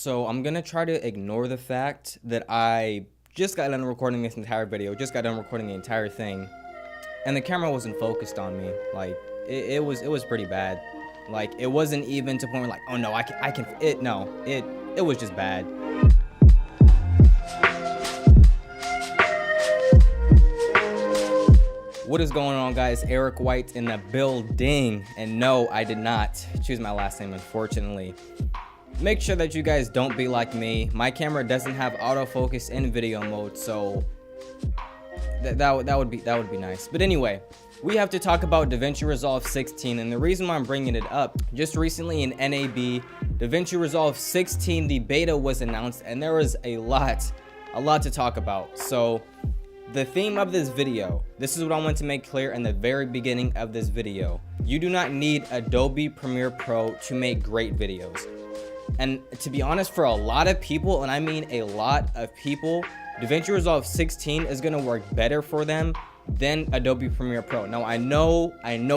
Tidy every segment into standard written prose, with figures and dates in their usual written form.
So I'm gonna try to ignore the fact that I just got done recording this entire video, just got done recording the entire thing, and the camera wasn't focused on me. Like it was pretty bad. Like it wasn't even to the point where like, oh no, it was just bad. What is going on, guys? Eric White in the building, and no, I did not choose my last name, unfortunately. Make sure that you guys don't be like me. My camera doesn't have autofocus in video mode, so that would be nice. But anyway, we have to talk about Davinci Resolve 16, and the reason why I'm bringing it up, just recently in NAB, Davinci Resolve 16, the beta was announced, and there was a lot to talk about. So the theme of this video, this is what I want to make clear in the very beginning of this video. You do not need Adobe Premiere Pro to make great videos. And to be honest, for a lot of people, and I mean a lot of people, Davinci Resolve 16 is gonna work better for them than Adobe Premiere Pro. Now I know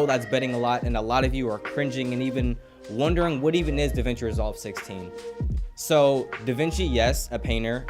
that's betting a lot, and a lot of you are cringing and even wondering what even is Davinci Resolve 16. So Davinci, yes, a painter,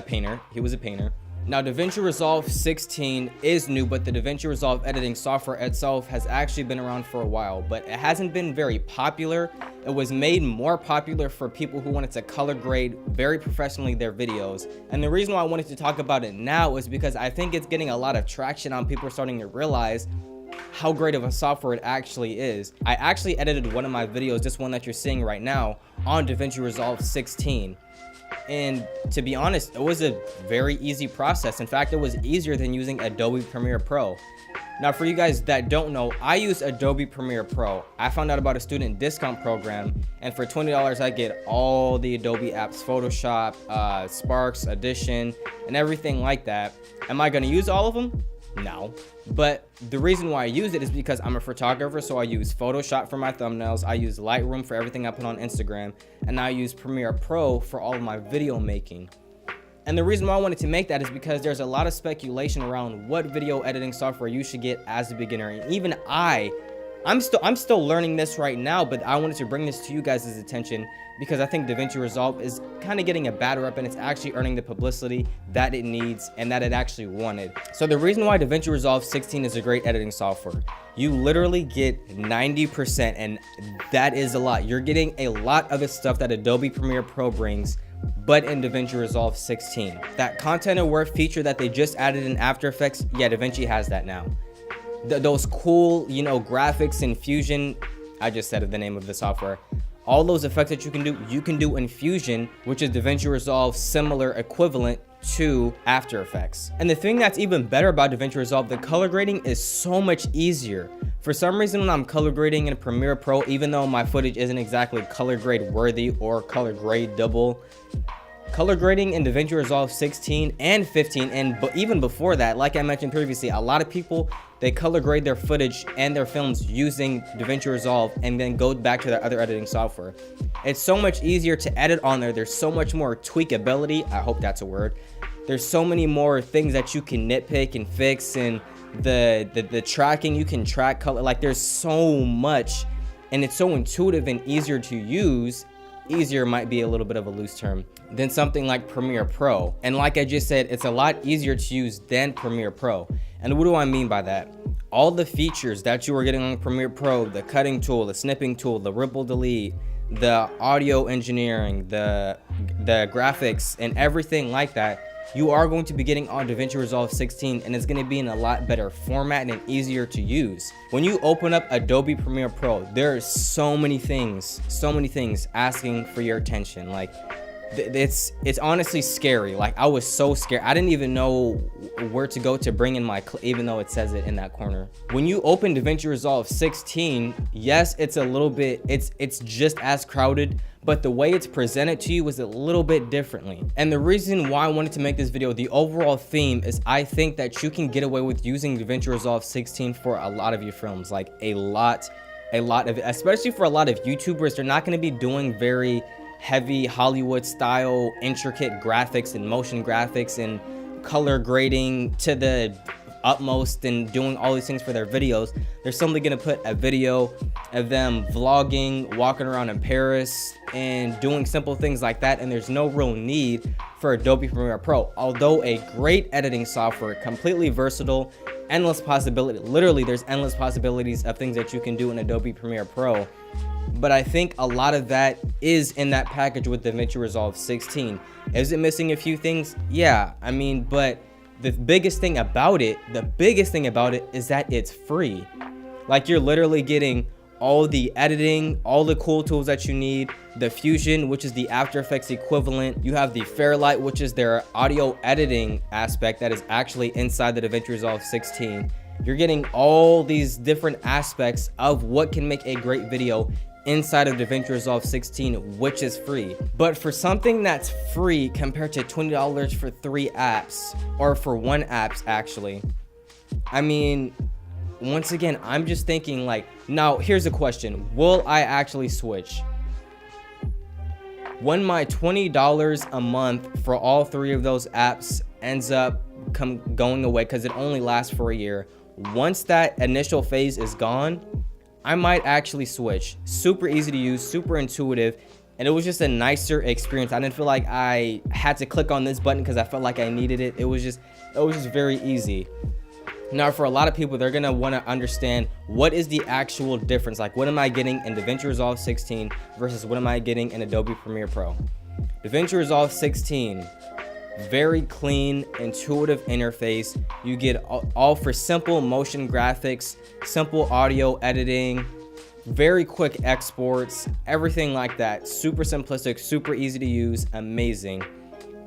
painter. He was a painter. Now, Davinci Resolve 16 is new, but the Davinci Resolve editing software itself has actually been around for a while, but it hasn't been very popular. It was made more popular for people who wanted to color grade very professionally their videos. And the reason why I wanted to talk about it now is because I think it's getting a lot of traction on people starting to realize how great of a software it actually is. I actually edited one of my videos, this one that you're seeing right now, on Davinci Resolve 16. And to be honest, it was a very easy process. In fact, it was easier than using Adobe Premiere Pro. Now, for you guys that don't know, I use Adobe Premiere Pro. I found out about a student discount program, and for $20, I get all the Adobe apps, Photoshop, Sparks, Audition, and everything like that. Am I gonna use all of them? No. But the reason why I use it is because I'm a photographer, so I use Photoshop for my thumbnails, I use Lightroom for everything I put on Instagram, and I use Premiere Pro for all of my video making. And the reason why I wanted to make that is because there's a lot of speculation around what video editing software you should get as a beginner. And even I'm still learning this right now, but I wanted to bring this to you guys' attention because I think Davinci Resolve is kind of getting a bad rep, and it's actually earning the publicity that it needs and that it actually wanted. So the reason why Davinci Resolve 16 is a great editing software, you literally get 90%, and that is a lot. You're getting a lot of the stuff that Adobe Premiere Pro brings, but in Davinci Resolve 16. That content aware feature that they just added in After Effects, yeah, Davinci has that now. Those cool, graphics in Fusion, I just said the name of the software. All those effects that you can do in Fusion, which is Davinci Resolve similar equivalent to After Effects. And the thing that's even better about Davinci Resolve, the color grading is so much easier. For some reason, when I'm color grading in Premiere Pro, even though my footage isn't exactly color grade worthy or color gradable, color grading in Davinci Resolve 16 and 15, but even before that, like I mentioned previously, a lot of people, they color grade their footage and their films using Davinci Resolve and then go back to their other editing software. It's so much easier to edit on there. There's so much more tweakability. I hope that's a word. There's so many more things that you can nitpick and fix, and the tracking, you can track color. Like there's so much, and it's so intuitive and easier to use. Easier might be a little bit of a loose term than something like Premiere Pro. And like I just said, it's a lot easier to use than Premiere Pro. And what do I mean by that? All the features that you are getting on Premiere Pro, the cutting tool, the snipping tool, the ripple delete, the audio engineering, the graphics, and everything like that, you are going to be getting on Davinci Resolve 16, and it's going to be in a lot better format and easier to use. When you open up Adobe Premiere Pro, there are so many things asking for your attention. Like it's honestly scary. Like I was so scared. I didn't even know where to go to bring in my even though it says it in that corner. When you open Davinci Resolve 16, yes, it's a little bit, it's just as crowded, but the way it's presented to you is a little bit differently. And the reason why I wanted to make this video, the overall theme is I think that you can get away with using Davinci Resolve 16 for a lot of your films, like a lot of it, especially for a lot of YouTubers. They're not going to be doing very heavy Hollywood style intricate graphics and motion graphics and color grading to the utmost and doing all these things for their videos. They're simply going to put a video of them vlogging, walking around in Paris, and doing simple things like that, and there's no real need for Adobe Premiere Pro. Although a great editing software, completely versatile, endless possibility. Literally, there's endless possibilities of things that you can do in Adobe Premiere Pro. But I think a lot of that is in that package with Davinci Resolve 16. Is it missing a few things? Yeah, I mean, but the biggest thing about it is that it's free. Like, you're literally getting all the editing, all the cool tools that you need, the Fusion, which is the After Effects equivalent. You have the Fairlight, which is their audio editing aspect that is actually inside the Davinci Resolve 16. You're getting all these different aspects of what can make a great video inside of Davinci Resolve 16, which is free. But for something that's free compared to $20 for 3 apps, or for 1 app actually, I mean, once again, I'm just thinking like, now here's a question. Will I actually switch? When my $20 a month for all 3 of those apps ends up going away, because it only lasts for a year, once that initial phase is gone, I might actually switch. Super easy to use, super intuitive, and it was just a nicer experience. I didn't feel like I had to click on this button because I felt like I needed it. It was just very easy. Now, for a lot of people, they're gonna want to understand what is the actual difference. Like, what am I getting in Davinci Resolve 16 versus what am I getting in Adobe Premiere Pro? Davinci Resolve 16, very clean, intuitive interface. You get all for simple motion graphics, simple audio editing, very quick exports, everything like that. Super simplistic, super easy to use, amazing.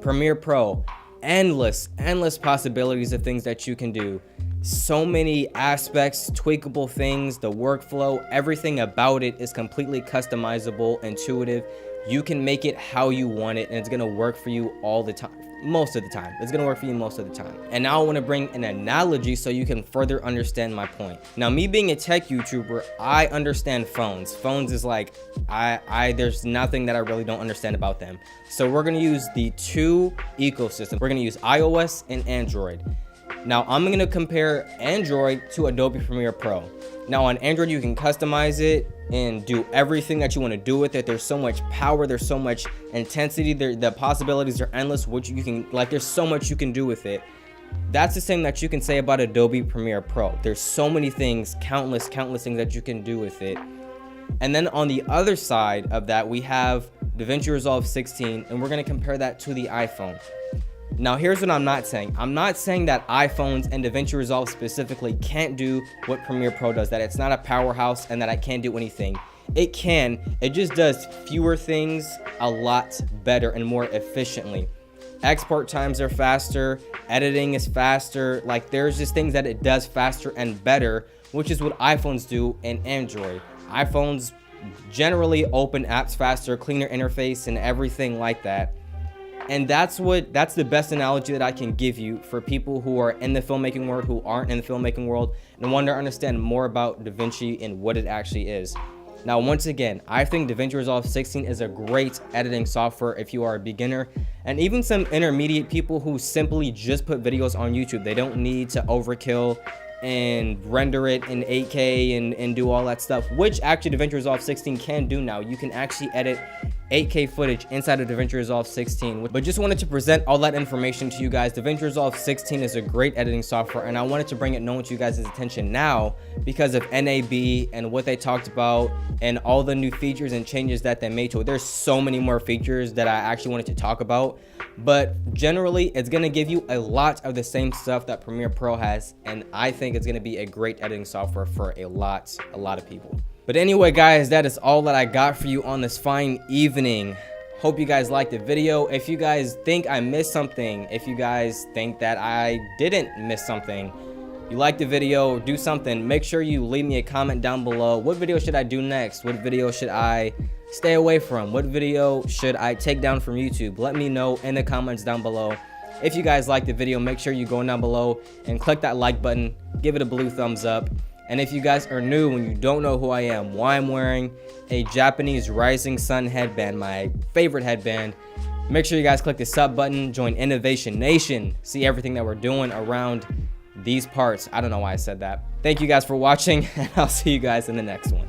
Premiere Pro, endless possibilities of things that you can do. So many aspects, tweakable things, the workflow, everything about it is completely customizable, intuitive. You can make it how you want it, and it's gonna work for you all the time. Most of the time. It's gonna work for you most of the time. And now I wanna bring an analogy so you can further understand my point. Now, me being a tech YouTuber, I understand phones. Phones is like, there's nothing that I really don't understand about them. So we're gonna use the 2 ecosystems. We're gonna use iOS and Android. Now, I'm gonna compare Android to Adobe Premiere Pro. Now, on Android, you can customize it and do everything that you want to do with it. There's so much power, there's so much intensity, the possibilities are endless, which you can, like, there's so much you can do with it. That's the same that you can say about Adobe Premiere Pro. There's so many things, countless things that you can do with it. And then on the other side of that, we have Davinci Resolve 16, and we're going to compare that to the iPhone. Now, here's what I'm not saying. I'm not saying that iPhones and Davinci Resolve specifically can't do what Premiere Pro does, that it's not a powerhouse and that I can't do anything. It can. It just does fewer things a lot better and more efficiently. Export times are faster, editing is faster. Like, there's just things that it does faster and better, which is what iPhones do and Android. iPhones generally open apps faster, cleaner interface, and everything like that. And that's the best analogy that I can give you for people who are in the filmmaking world, who aren't in the filmmaking world, and want to understand more about DaVinci and what it actually is. Now, once again, I think Davinci Resolve 16 is a great editing software if you are a beginner, and even some intermediate people who simply just put videos on YouTube. They don't need to overkill and render it in 8K and do all that stuff, which actually Davinci Resolve 16 can do now. You can actually edit 8K footage inside of Davinci Resolve 16. But just wanted to present all that information to you guys. Davinci Resolve 16 is a great editing software, and I wanted to bring it known to you guys' attention now because of NAB and what they talked about and all the new features and changes that they made to it. There's so many more features that I actually wanted to talk about, but generally it's going to give you a lot of the same stuff that Premiere Pro has, and I think it's going to be a great editing software for a lot of people. But anyway, guys, that is all that I got for you on this fine evening. Hope you guys liked the video. If you guys think I missed something, if you guys think that I didn't miss something, you like the video, do something, make sure you leave me a comment down below. What video should I do next? What video should I stay away from? What video should I take down from YouTube? Let me know in the comments down below. If you guys liked the video, make sure you go down below and click that like button, give it a blue thumbs up. And if you guys are new and you don't know who I am, why I'm wearing a Japanese rising sun headband, my favorite headband, make sure you guys click the sub button, join Innovation Nation, see everything that we're doing around these parts. I don't know why I said that. Thank you guys for watching, and I'll see you guys in the next one.